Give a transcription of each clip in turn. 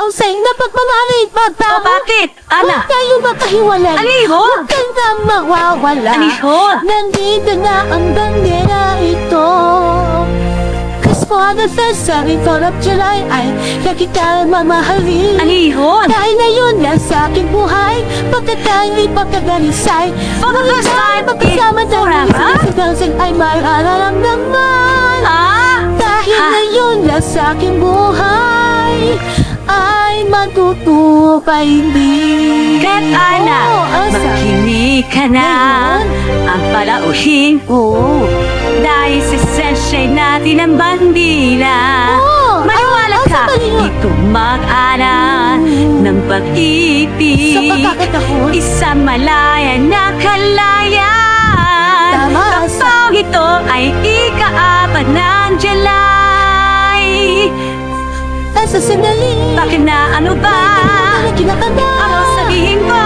Donseng na pagmamalit magtamo. O bakit? Ana? Huwag tayo makahiwalay. Aliho? Huwag ka na mawawala. Aliho? Nandito na ang bandera ito. Cause for the first time, 4th of July ay nakita mamahalin. Aliho? Dahil na yun na sa aking buhay, pagkatangin pagkagalisay. For the first time, pagkasama tayo forever? sa Donseng ay mararamdaman. Dahil Ha? na yun na sa aking buhay ay matutupay din. Kat Ana, makinig ka na. Ang palauhin Oo. dahil sa sunshine natin ang bandila. Oo. Maniwala Ay, ka, sandali yun. ito mag-ana ng Sa pag-ibig. pagkakataon. Isang malaya na kalayan. Tama. Kapag ito ay ika-4 ng July. Sa sandali. Bakit na ano ba? Kinakanta. Ano sabihin ko?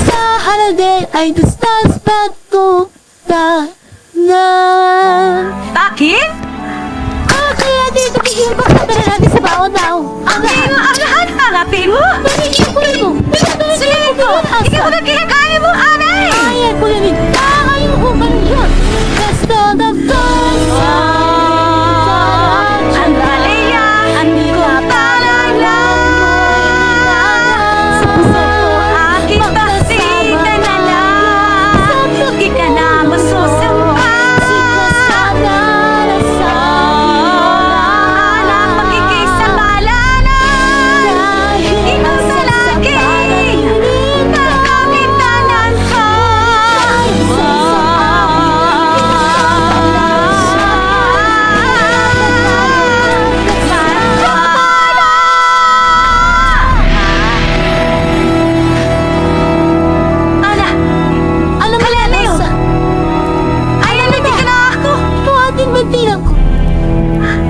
Sa haladay ay distance patuta na. Bakit? Kaya dito bigyan pa sa pera natin sa baon daw. Ang Ang lahat hanapin mo. Pinipulin mo. Sige ko, ikaw na kinakain mo, Anay! Ayan, pulinin. Ayun, human yun. Basta the first time. Ang palaya, ang ko talaga. Puso ko aking basita na lang. Di ka na masusampa. Anak, pakikisabalanan. Ikaw sa lagi. Nagkamitanan ko. Ana, Alam mo Kaya na yun. ayan na di ka na ako. Ito ating mantilang ko.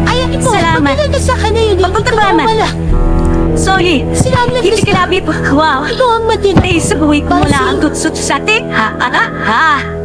Ayan ito. Salamat. Pagkailan ka sa kanya yun. Pagpunta ba naman? Sorry, Sinabi na hindi ka nabi po. Wow, Ito ang mantilang. ay sa buhay ko mula ang gutsut sa atin. Ha?